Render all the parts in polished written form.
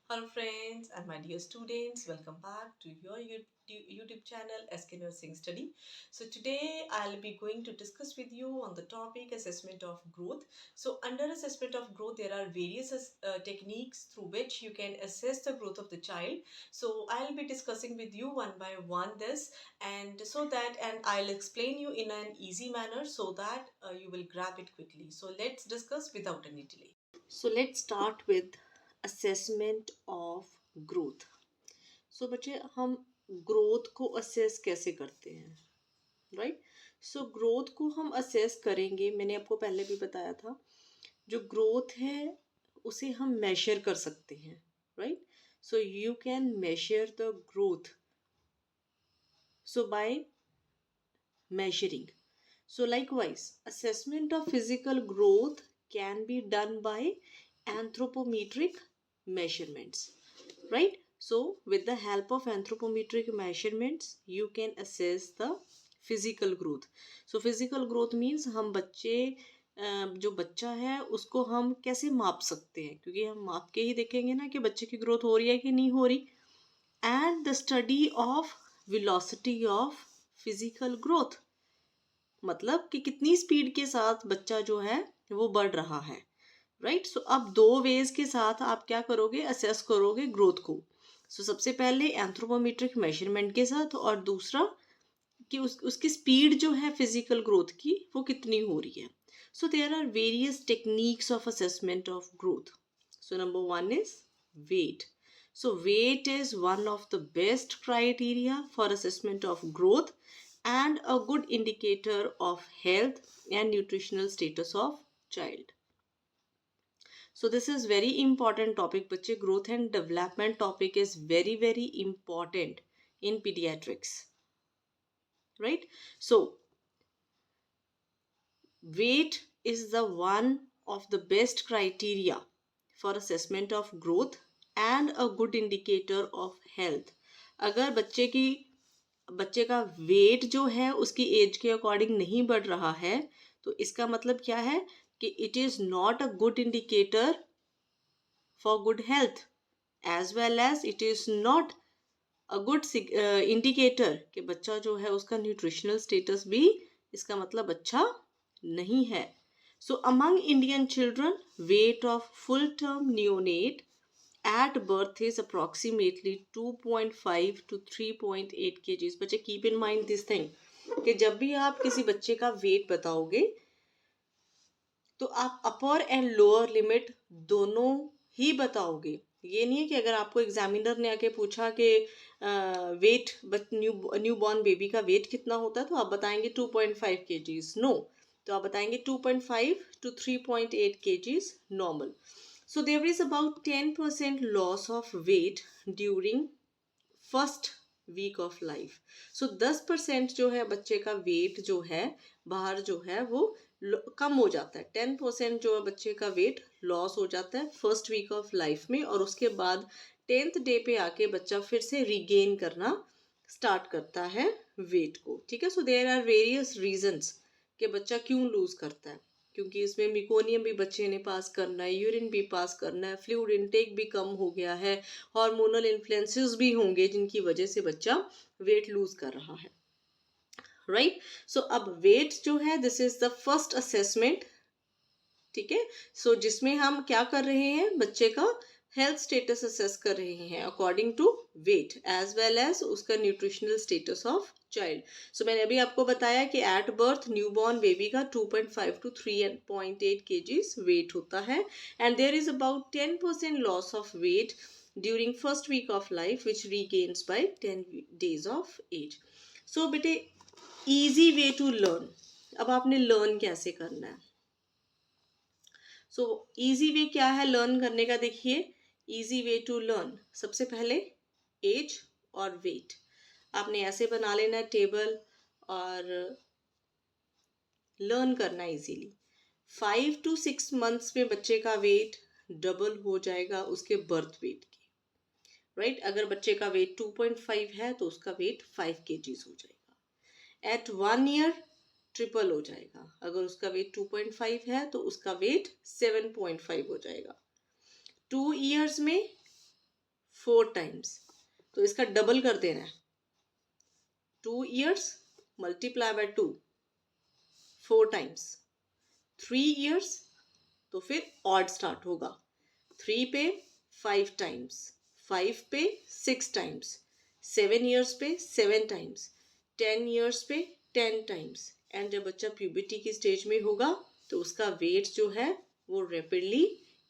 Hello friends and my dear students, welcome back to your YouTube channel SK Nursing Study. So today I'll be going to discuss with you on the topic assessment of growth. So under assessment of growth there are various techniques through which you can assess the growth of the child. So I'll be discussing with you one by one this and I'll explain you in an easy manner so that you will grab it quickly. So let's discuss without any delay. So let's start with assessment of growth. So बच्चे हम growth को assess कैसे करते हैं, right? So growth को हम assess करेंगे, मैंने आपको पहले भी बताया था, जो ग्रोथ है उसे हम मेजर कर सकते हैं, right? So you can measure the growth so by measuring. So likewise, assessment of physical growth can be done by anthropometric measurements, right? So with the help of anthropometric measurements you can assess the physical growth. So physical growth means हम बच्चे जो बच्चा है उसको हम कैसे माप सकते हैं, क्योंकि हम माप के ही देखेंगे ना कि बच्चे की ग्रोथ हो रही है कि नहीं हो रही. And the study of velocity of physical growth, मतलब कि कितनी स्पीड के साथ बच्चा जो है वो बढ़ रहा है, राइट? सो अब दो वेज के साथ आप क्या करोगे, असेस करोगे ग्रोथ को. सो सबसे पहले एंथ्रोपोमेट्रिक मेजरमेंट के साथ, और दूसरा कि उसकी स्पीड जो है फिजिकल ग्रोथ की वो कितनी हो रही है. So there are various techniques of assessment of growth. So number one is weight. So weight is one of the best criteria for assessment of growth and a good indicator of health and nutritional status of child. So this is very important topic. बच्चे growth and development topic is very important in pediatrics, right? So weight is the one of the best criteria for assessment of growth and a good indicator of health. अगर बच्चे का wait जो है उसकी as के according नहीं बढ़ रहा है तो इसका मतलब क्या है कि it is not a good indicator for good health, as well as it is not a good indicator कि बच्चा जो है उसका न्यूट्रिशनल स्टेटस भी इसका मतलब अच्छा नहीं है. सो among Indian children weight of full term neonate at birth is approximately 2.5 to 3.8 kgs. बच्चे keep in mind this thing कि जब भी आप किसी बच्चे का वेट बताओगे तो आप अपर एंड लोअर लिमिट दोनों ही बताओगे. ये नहीं है कि अगर आपको एग्जामिनर ने आके पूछा कि वेट न्यू बॉर्न बेबी का वेट कितना होता है तो आप बताएंगे 2.5 kgs. नो, तो आप बताएंगे 2.5 to 3.8 kgs normal. So there is about 10% loss of weight during first week of life. So 10% जो है बच्चे का वेट जो है बाहर जो है वो कम हो जाता है. 10% जो है बच्चे का वेट लॉस हो जाता है फर्स्ट वीक ऑफ लाइफ में, और उसके बाद 10th डे पे आके बच्चा फिर से रिगेन करना स्टार्ट करता है वेट को. ठीक है. So there are various reasons कि बच्चा क्यों लूज करता है, क्योंकि इसमें मिकोनियम भी बच्चे ने पास करना है, यूरिन भी पास करना है, फ्लूइड इनटेक भी कम हो गया है, हार्मोनल इन्फ्लुएंसेस भी होंगे जिनकी वजह से बच्चा वेट लूज कर रहा है, राइट? सो अब वेट जो है this is the first assessment. ठीक है. सो जिसमें हम क्या कर रहे हैं, बच्चे का हेल्थ स्टेटस असेस कर रहे हैं according to weight as well as उसका nutritional status of child. So मैंने अभी आपको बताया कि एट बर्थ न्यूबॉर्न बेबी का 2.5 to 3.8 kgs वेट होता है, and there is about 10% loss of weight during first week of life which regains by 10 days of age. So बेटे easy way to learn. अब आपने लर्न कैसे करना है. So easy way क्या है लर्न करने का, देखिए इजी वे टू लर्न. सबसे पहले एज और वेट आपने ऐसे बना लेना है टेबल और लर्न करना इजीली. 5 to 6 months में बच्चे का वेट डबल हो जाएगा उसके बर्थ वेट के, राइट? अगर बच्चे का वेट 2.5 है तो उसका वेट 5 kgs हो जाएगा. एट 1 year ट्रिपल हो जाएगा. अगर उसका वेट 2.5 है तो उसका वेट 7.5 हो जाएगा. 2 years में 4 टाइम्स, तो इसका डबल कर देना है। 2 years multiply by 2, 4 times. 3 years तो फिर ऑड स्टार्ट होगा। 3 पे 5 टाइम्स, 5 पे 6 टाइम्स, 7 years पे 7 टाइम्स, 10 years पे 10 टाइम्स। एंड जब बच्चा प्यूबर्टी की स्टेज में होगा तो उसका वेट जो है वो रैपिडली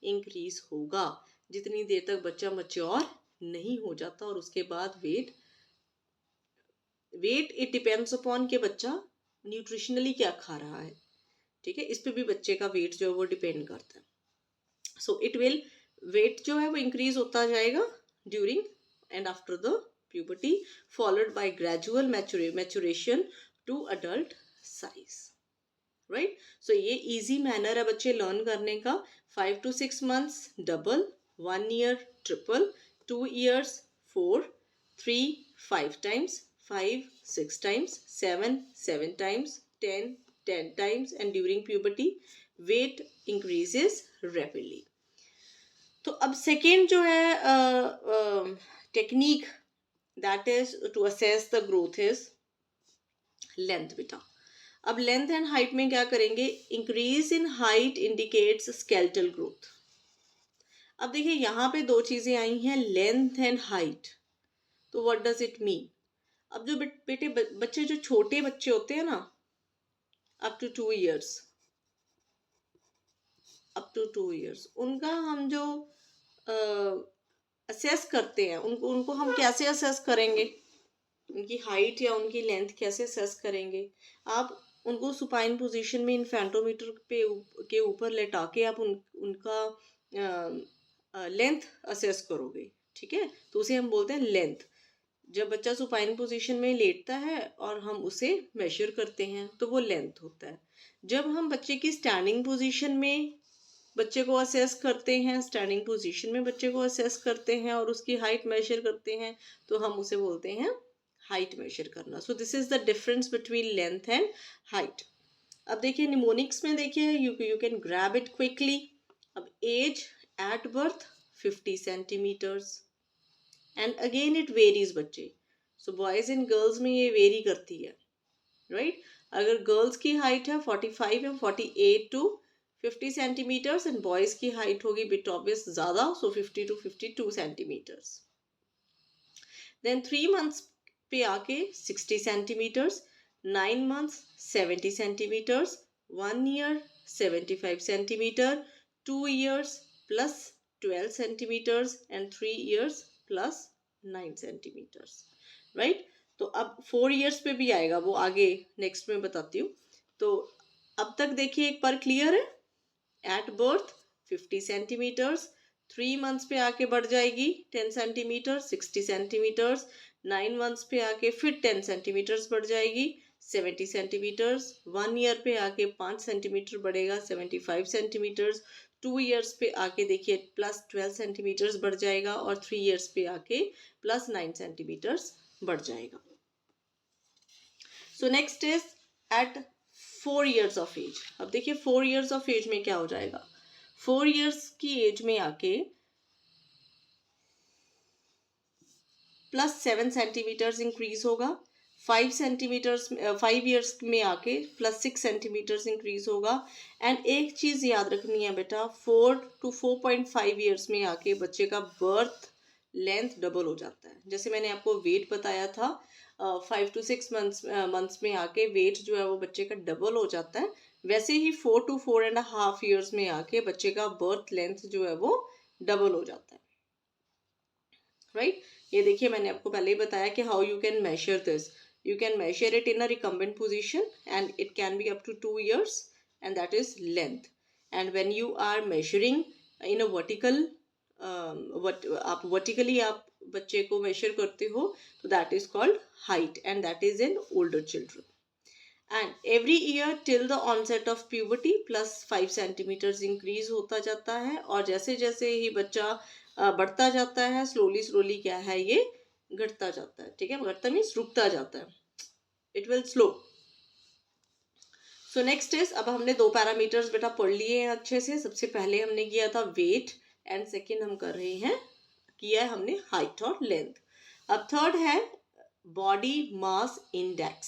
इंक्रीज होगा, जितनी देर तक बच्चा मैच्योर नहीं हो जाता। और उसके बाद वेट इट डिपेंड्स अपॉन कि बच्चा न्यूट्रिशनली क्या खा रहा है, ठीक है, इस पे भी बच्चे का वेट जो है वो डिपेंड करता है। सो इट विल वेट जो है वो इंक्रीज होता जाएगा during and after the puberty, followed by gradual maturation to adult size, right. So ये इजी मैनर है बच्चे लर्न करने का। 5 to 6 months double, 1 year triple, 2 years 4, 3 5 times, 5 6 times, 7 7 times, 10 10 times, and during puberty weight increases rapidly. तो अब second जो है technique that is to assess the growth is length बेटा। अब लेंथ एंड हाइट में क्या करेंगे, increase in height indicates skeletal growth. अब देखिए यहाँ पे दो चीजें आई हैं, लेंथ एंड हाइट। तो व्हाट डज इट मीन? अब जो बेटे बच्चे जो छोटे बच्चे होते हैं ना, अप टू 2 years, उनका हम जो असेस करते हैं, उनको हम कैसे असेस करेंगे, उनकी हाइट या उनकी लेंथ कैसे असेस करेंगे? आप उनको सुपाइन पोजीशन में इन्फेंटोमीटर के ऊपर लेटा के आप उनका लेंथ असेस करोगे, ठीक है, तो उसे हम बोलते हैं लेंथ। जब बच्चा सुपाइन पोजीशन में लेटता है और हम उसे मेजर करते हैं तो वो लेंथ होता है। जब हम बच्चे की स्टैंडिंग पोजीशन में बच्चे को असेस करते हैं, स्टैंडिंग पोजीशन में बच्चे को असेस करते हैं और उसकी हाइट मेजर करते हैं, तो हम उसे बोलते हैं हाइट मेजर करना। So this is the difference between length and height. अब देखिए निमोनिक्स में देखिए you can grab it quickly. अब age at birth 50 centimetres, and again it varies बच्चे। सो बॉयज एंड गर्ल्स में ये वेरी करती है, राइट। अगर गर्ल्स की हाइट है 45 या 48 to 50 सेंटीमीटर्स एंड बॉयज की हाइट होगी बिट ऑब्वियस ज्यादा, so 50 to 52 centimetres. Then 3 months पे आके 60 centimetres, 9 months 70 centimetres, 1 year 75 centimetre, 2 years plus 12 centimetres and 3 years plus 9 centimetres, right. तो अब 4 years पे भी आएगा, वो आगे नेक्स्ट में बताती हूँ। तो अब तक देखिए एक बार क्लियर है। एट बर्थ 50 सेंटीमीटर्स, 3 months पे आके बढ़ जाएगी 10 सेंटीमीटर 60 सेंटीमीटर्स, 9 months पे आके फिर 10 सेंटीमीटर्स बढ़ जाएगी 70 सेंटीमीटर्स, 1 year पे आके 5 सेंटीमीटर बढ़ेगा 75 सेंटीमीटर्स, 2 years पे आके देखिए प्लस 12 सेंटीमीटर्स बढ़ जाएगा और 3 years पे आके प्लस 9 सेंटीमीटर्स बढ़ जाएगा। So next is at 4 years of age. अब देखिए 4 years ऑफ एज में क्या हो जाएगा, 4 years की एज में आके प्लस 7 सेंटीमीटर्स इंक्रीज होगा, 5 years में आके प्लस 6 सेंटीमीटर्स इंक्रीज होगा। एंड एक चीज याद रखनी है बेटा, 4 to 4.5 years में आके बच्चे का बर्थ लेंथ डबल हो जाता है। जैसे मैंने आपको वेट बताया था, 5 to 6 months में आके वेट जो है वो बच्चे का डबल हो जाता है, वैसे ही 4 to 4.5 years में आके बच्चे का बर्थ लेंथ जो है वो डबल हो जाता है, राइट। ये देखिए मैंने आपको पहले ही बताया कि how you can measure this. You can measure it in a recumbent position and it can be up to 2 years, and that is length. And when you are measuring in a vertical, आप vertically आप बच्चे को measure करते हो तो that is called height, and that is in older children. And every year till the onset of puberty plus 5 centimeters increase होता जाता है, और जैसे जैसे ही बच्चा बढ़ता जाता है स्लोली क्या है ये घटता जाता है, ठीक है, घटता मीन्स रुकता जाता है, it will slow. So next is, अब हमने 2 पैरामीटर्स बेटा पढ़ लिए हैं अच्छे से। सबसे पहले हमने किया था वेट एंड सेकेंड हम कर रहे हैं किया है हमने हाइट और लेंथ। अब थर्ड है body mass index.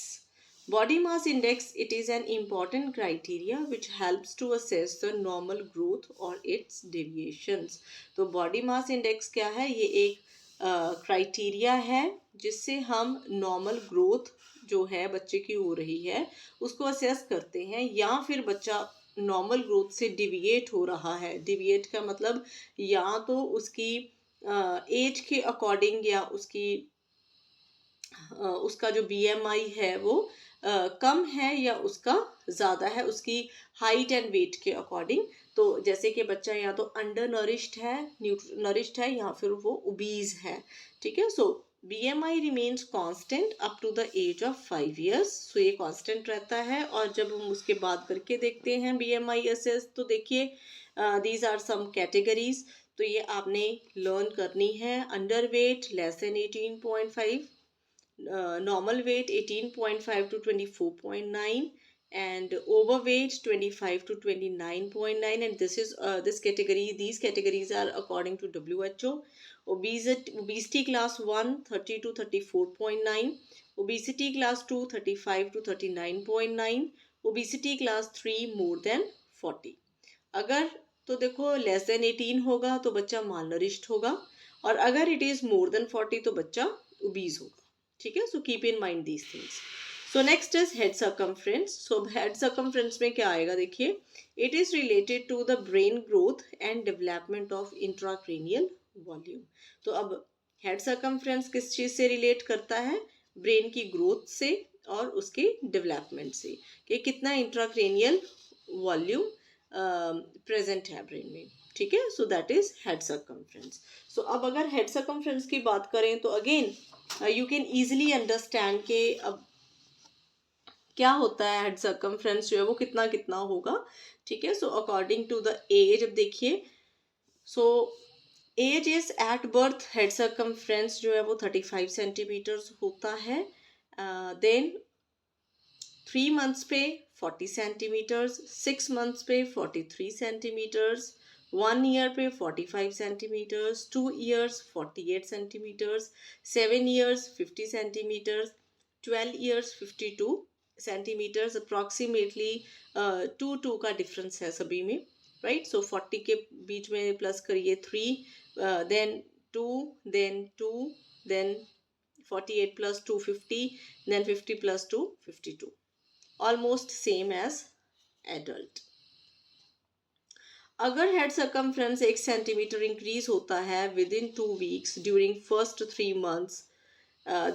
Body mass index, it is an important criteria which helps to assess the normal growth or its deviations. तो body mass index क्या है? ये एक क्राइटेरिया है जिससे हम नॉर्मल ग्रोथ जो है बच्चे की हो रही है उसको असेस करते हैं, या फिर बच्चा नॉर्मल ग्रोथ से डिविएट हो रहा है। डिविएट का मतलब या तो उसकी एज के अकॉर्डिंग या उसका जो बीएमआई है वो कम है या उसका ज़्यादा है उसकी हाइट एंड वेट के अकॉर्डिंग। तो जैसे कि बच्चा या तो अंडर नरिश्ड है या फिर वो ओबीज है। ठीक है, so BMI remains constant up to the age of 5 years। So ये कांस्टेंट रहता है, और जब हम उसके बाद करके देखते हैं बीएमआई असेस, तो देखिए दीज आर सम कैटेगरीज। तो ये आपने लर्न करनी है। Under weight less than 18.5, normal weight 18.5 to 24.9, and overweight 25 to 29.9, and these categories are according to WHO. Obesity class 1 30 to 34.9, obesity class 2 35 to 39.9, obesity class 3 more than 40। अगर तो देखो less than 18 होगा तो बच्चा मालनरिश्ड होगा, और अगर इट इज मोर देन 40 तो बच्चा ओबीज होगा। ठीक है, so keep in mind these things. So next is head circumference. So head circumference में क्या आएगा, देखिए it is related to the brain growth and development of intracranial volume. तो अब हेड सर्कमफ्रेंस किस चीज से रिलेट करता है? ब्रेन की ग्रोथ से और उसके डेवलपमेंट से, कि कितना इंट्राक्रेनियल वॉल्यूम प्रेजेंट है ब्रेन में। ठीक है, so that is head circumference. So अब अगर हेड सर्कमफ्रेंस की बात करें तो again you can easily understand के अब क्या होता है हेड सर्कमफ्रेंस जो है वो कितना कितना होगा। ठीक है, so according to the age, अब देखिए so age is at birth head circumference जो है वो 35 सेंटीमीटर्स होता है। देन 3 months पे 40 सेंटीमीटर्स, 6 months पे 43 सेंटीमीटर्स, 1 year पे 45 centimetres, 2 years 48 centimetres, 7 years 50 centimetres, 12 years 52 centimetres. Approximately 2 का डिफरेंस है सभी में, राइट। सो 40 के बीच में प्लस करिए 3, then 2, then 2, then 48 plus 2 50, then 50 plus 2 52, almost same as adult। अगर हेड सर्कमफ्रेंस 1 सेंटीमीटर इंक्रीज होता है within 2 weeks during first 3 months,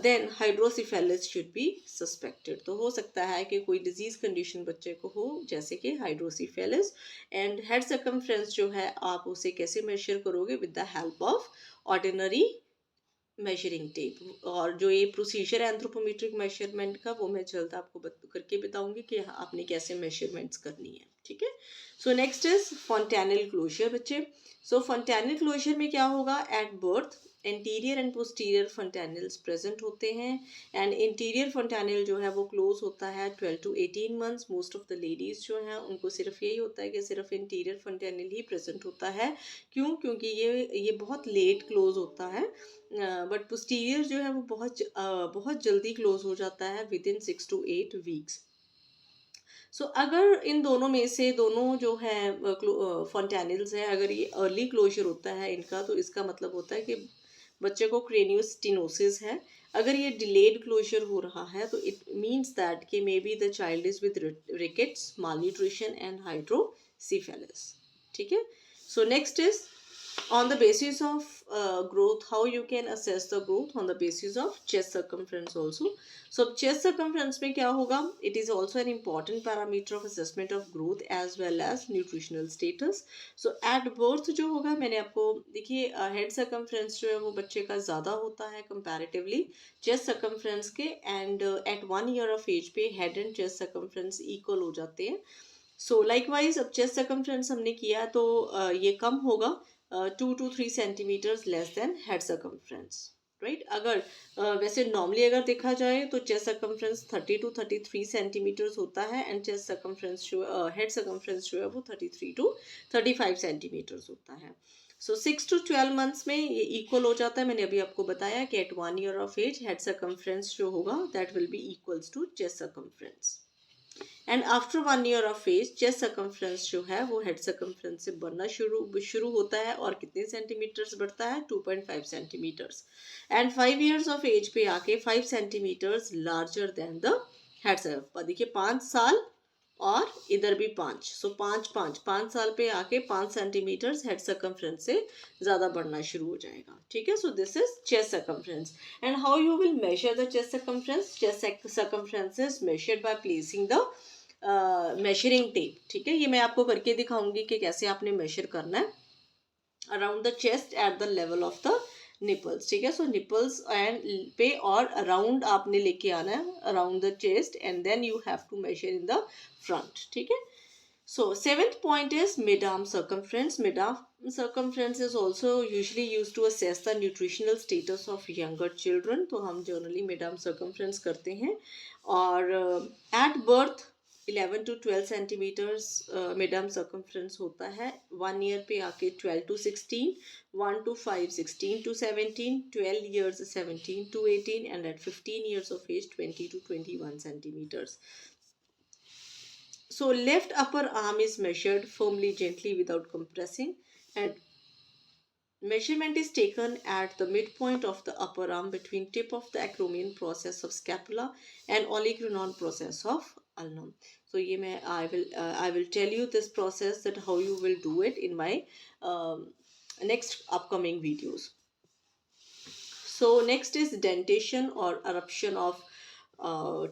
then hydrocephalus should be suspected. तो हो सकता है कि कोई डिजीज कंडीशन बच्चे को हो जैसे कि हाइड्रोसिफेलिस। एंड हेड सर्कमफ्रेंस जो है आप उसे कैसे मेजर करोगे? With the help of ordinary measuring tape. और जो ये प्रोसीजर है एंथ्रोपोमेट्रिक मेजरमेंट का वो मैं जल्द आपको करके बताऊंगी कि आपने कैसे मेजरमेंट्स करनी है। ठीक है, so next is fontanel closure बच्चे। सो फॉन्टेनल क्लोजर में क्या होगा? At birth anterior and posterior fontanels present होते हैं, एंड इंटीरियर फॉन्टेनल जो है वो क्लोज होता है 12 to 18 months। Most of the ladies जो हैं उनको सिर्फ यही होता है कि सिर्फ इंटीरियर फॉन्टेनल ही प्रेजेंट होता है। क्यों? क्योंकि ये बहुत लेट क्लोज होता है, बट पोस्टीरियर जो है वो बहुत जल्दी क्लोज हो जाता है विद इन 6 to 8 weeks। सो अगर इन दोनों में से दोनों जो है फॉन्टेनल्स हैं, अगर ये अर्ली क्लोजर होता है इनका, तो इसका मतलब होता है कि बच्चे को क्रेनियोस्टेनोसिस है। अगर ये डिलेड क्लोजर हो रहा है तो इट मीन्स दैट कि may be the child is with rickets, malnutrition and hydrocephalus. ठीक है, so next is on the basis of growth, how you can assess the growth on the basis of chest circumference also। so chest circumference में क्या होगा? it is also an important parameter of assessment of growth as well as nutritional status। so at birth जो होगा, मैंने आपको देखिए head circumference जो है वो बच्चे का ज़्यादा होता है comparatively chest circumference के, and at 1 year of age पे head and chest circumference equal हो जाते हैं। सो लाइकवाइज अब चेस्ट सर्कमफ्रेंस हमने किया तो ये कम होगा 2 to 3 centimetres less than head circumference, right. अगर वैसे नॉर्मली अगर देखा जाए तो चेस्ट सर्कमफ्रेंस 30 to 33 सेंटीमीटर्स होता है, एंड चेस्ट सर्कमफ्रेंस जो हेड सर्कमफ्रेंस जो है वो 33 to 35 सेंटीमीटर्स होता है। सो 6 to 12 months में ये इक्वल हो जाता है. मैंने अभी आपको बताया कि at 1 year of age head circumference जो होगा that will be equals to chest circumference. And after 1 year of age chest circumference जो है वो हेड सर्कमफ्रेंस से बढ़ना शुरू होता है. और कितने सेंटीमीटर्स बढ़ता है? 2.5 centimetres. And 5 years of age पे आके 5 centimetres larger than the head circum. देखिए 5 साल और इधर भी 5. सो 5 साल पे आके 5 सेंटीमीटर हेड सर्कमफ्रेंस से ज़्यादा बढ़ना शुरू हो जाएगा. ठीक है. So this is chest circumference. And how you will measure the chest circumference? Chest circumference is measured by placing the measuring tape. ठीक है. ये मैं आपको करके दिखाऊंगी कि कैसे आपने मेजर करना है around the chest at the level of the nipples. ठीक है. सो निपल्स एंड पे और अराउंड आपने लेके आना है around the chest and then you have to measure in the front. ठीक है. So seventh point is mid-arm circumference. Mid-arm circumference is also usually used to assess the nutritional status of younger children. तो हम generally mid-arm circumference करते हैं. और at birth 11 to 12 centimetres mid-arm circumference होता है. 1 year पे आके 12 to 16, 1 to 5 16 to 17, 12 years 17 to 18 and at 15 years of age 20 to 21 centimeters. So left upper arm is measured firmly, gently without compressing, and measurement is taken at the midpoint of the upper arm between tip of the acromion process of scapula and olecranon process of ulnum. So ये मैं I will tell you this process that how you will do it in my next upcoming videos. So next is dentation or eruption of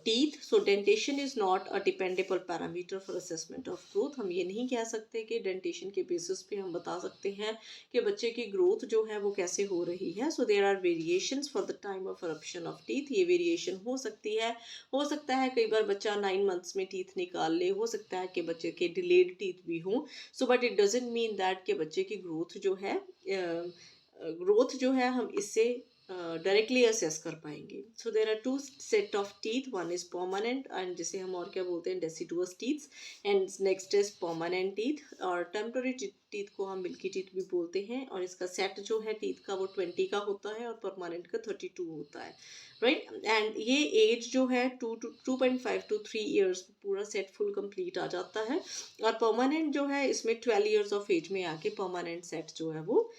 teeth. So dentation is not a dependable parameter for assessment of growth. हम ये नहीं कह सकते कि dentation के basis पे हम बता सकते हैं कि बच्चे की growth जो है वो कैसे हो रही है. So there are variations for the time of eruption of teeth. ये variation हो सकती है. हो सकता है कई बार बच्चा 9 months में teeth निकाल ले. हो सकता है कि बच्चे के delayed teeth भी हों. So but it doesn't mean that कि बच्चे की growth जो है हम इससे डायरेक्टली असेस कर पाएंगे. So there are 2 set of teeth. One is permanent and जिसे हम और क्या बोलते हैं deciduous teeth. And next is permanent teeth. और टेम्पररी टीथ को हम मिल्की टीथ भी बोलते हैं. और इसका सेट जो है टीथ का वो 20 का होता है और परमानेंट का 32 होता है. राइट. एंड ये एज जो है 2.5 to 3 years पूरा सेट फुल कंप्लीट आ जाता है. और परमानेंट जो है इसमें 12 years ऑफ एज में आके परमानेंट सेट जो है वो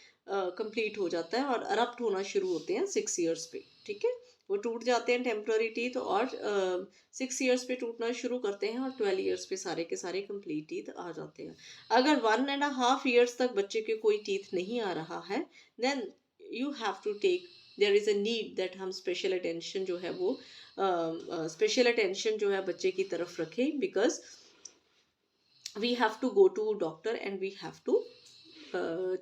कंप्लीट हो जाता है और अरप्ट होना शुरू होते हैं 6 years पे. ठीक है. वो टूट जाते हैं टेम्पररी टीथ और 6 years पे टूटना शुरू करते हैं और 12 years पे सारे के सारे कंप्लीट टीथ आ जाते हैं. अगर 1.5 years तक बच्चे के कोई टीथ नहीं आ रहा है then you have to take there is a need that हम स्पेशल अटेंशन जो है वो बच्चे की तरफ रखें. Because we have to go to doctor and we have to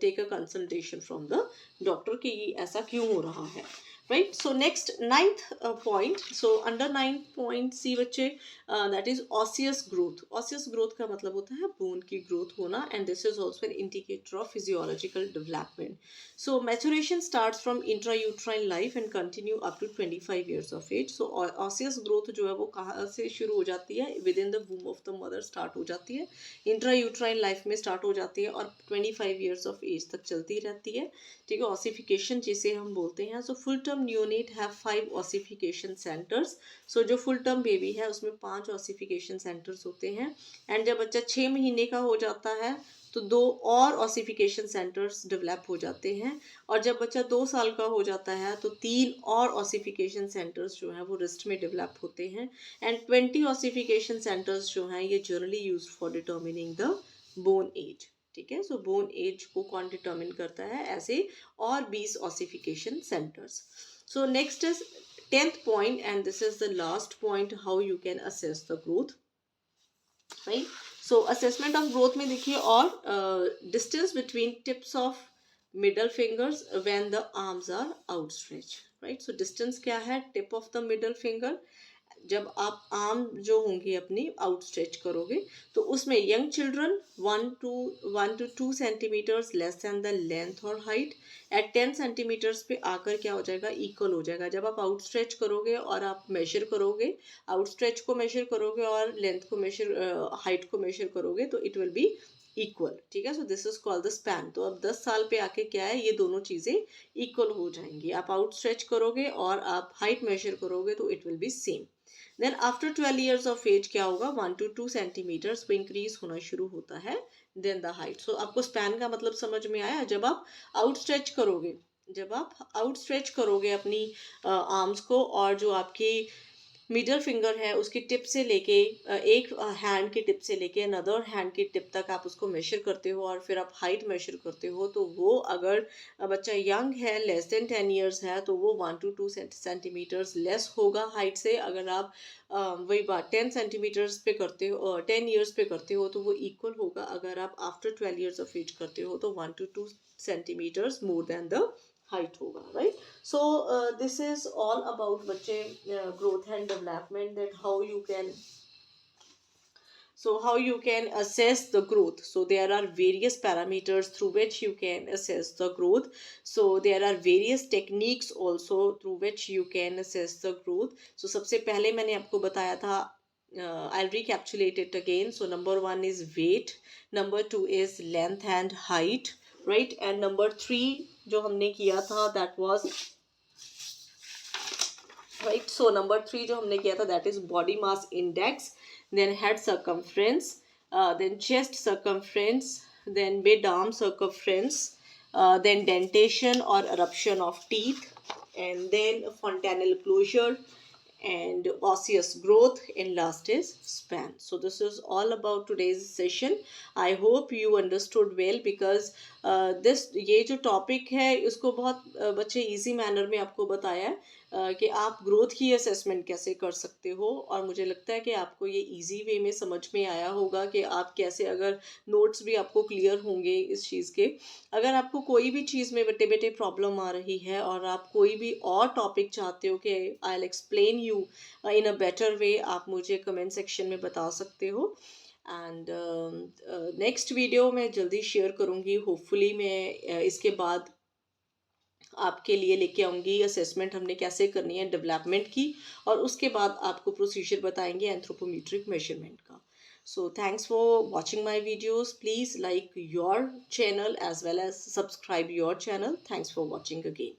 take a consultation from the doctor कि ऐसा क्यों हो रहा है. Right. So next 9th point. So under 9th point see बच्चे that is osseous growth. Osseous growth का मतलब होता है bone की growth होना and this is also an indicator of physiological development. So maturation starts from intrauterine life and continue up to 25 years of age. So osseous growth जो है वो कहाँ से शुरू हो जाती है? Within the womb of the mother start हो जाती है. इंट्रायूट्राइन लाइफ में स्टार्ट हो जाती है और 25 years ऑफ एज तक चलती रहती है. ठीक है. ऑसिफिकेशन जिसे हम बोलते हैं. So full term neonate have 5 ossification centres. So जो फुल टर्म बेबी है उसमें 5 ऑसिफिकेशन सेंटर्स होते हैं. एंड जब बच्चा 6 महीने का हो जाता है तो 2 और ऑसिफिकेशन सेंटर्स डेवलप हो जाते हैं. और जब बच्चा 2 साल का हो जाता है तो 3 और ऑसिफिकेशन सेंटर्स जो हैं वो रिस्ट में डेवलप होते हैं. एंड 20 ऑसिफिकेशन सेंटर्स जो हैं ये generally use for determining the bone age. ठीक है. सो बोन एज को कौन डिटर्मिन करता है? ऐसे और 20 ossification centres. So next is 10th point and this is the last point how you can assess the growth. Right. So assessment of growth में देखिए और distance between tips of middle fingers when the arms are outstretched. Right. So distance क्या है? Tip of the middle finger जब आप arm जो होंगे अपनी आउटस्ट्रेच करोगे तो उसमें young children 1 to 2 centimetres less than the length और हाइट, एट 10 सेंटीमीटर्स पे आकर क्या हो जाएगा, इक्वल हो जाएगा। जब आप आउटस्ट्रेच करोगे और आप मेजर करोगे, आउटस्ट्रेच को मेजर करोगे और लेंथ को मेजर, हाइट को मेजर करोगे तो इट विल बी इक्वल। ठीक है, so this is called the span. तो अब 10 साल पे आके क्या है, ये दोनों चीजें इक्वल हो जाएंगी। आप आउटस्ट्रेच करोगे और आप हाइट मेजर करोगे तो it will be same. Then after 12 years of age क्या होगा, 1 to 2 सेंटीमीटर्स पे इंक्रीज होना शुरू होता है देन द हाइट। सो आपको स्पैन का मतलब समझ में आया। जब आप आउटस्ट्रेच करोगे, जब आप आउटस्ट्रेच करोगे अपनी आर्म्स को, और जो आपकी मिडल फिंगर है उसकी टिप से लेके, एक हैंड की टिप से लेके अनदर हैंड की टिप तक आप उसको मेजर करते हो और फिर आप हाइट मेजर करते हो, तो वो अगर बच्चा यंग है, लेस देन 10 ईयर्स है, तो वो 1 to 2 सेंटीमीटर्स लेस होगा हाइट से। अगर आप वही बात 10 सेंटीमीटर्स पे करते हो, 10 ईयर्स पे करते हो, तो वो इक्वल होगा। अगर आप आफ्टर 12 ईयर्स ऑफ एज करते हो तो 1 to 2 centimetres more than the height होगा, right. So this is all about बच्चे growth and development, that how you can, so how you can assess the growth. So there are various parameters through which you can assess the growth. So there are various techniques also through which you can assess the growth. So सबसे पहले मैंने आपको बताया था, I'll recapitulate it again. So number 1 is weight, number 2 is length and height, right, and number 3 जो हमने किया था that was, right, so number 3 जो हमने किया था that is body mass index, then head circumference, then chest circumference, then mid arm circumference, then dentation or eruption of teeth, and then fontanel closure, and osseous growth, and last is span. So this is all about today's session. I hope you understood well, because this ये जो topic है इसको बहुत बच्चे easy manner में आपको बताया है कि आप ग्रोथ की असेसमेंट कैसे कर सकते हो। और मुझे लगता है कि आपको ये इजी वे में समझ में आया होगा कि आप कैसे, अगर नोट्स भी आपको क्लियर होंगे इस चीज़ के। अगर आपको कोई भी चीज़ में बेटे बेटे प्रॉब्लम आ रही है और आप कोई भी और टॉपिक चाहते हो कि I will explain you in a better way, आप मुझे कमेंट सेक्शन में बता सकते हो। एंड नेक्स्ट वीडियो मैं जल्दी शेयर करूँगी। होपफुली मैं इसके बाद आपके लिए लेके आऊँगी असेसमेंट हमने कैसे करनी है डेवलपमेंट की, और उसके बाद आपको प्रोसीजर बताएंगे एंथ्रोपोमेट्रिक मेजरमेंट का। So thanks for watching my videos. Please like your channel as well as subscribe your channel. Thanks for watching again.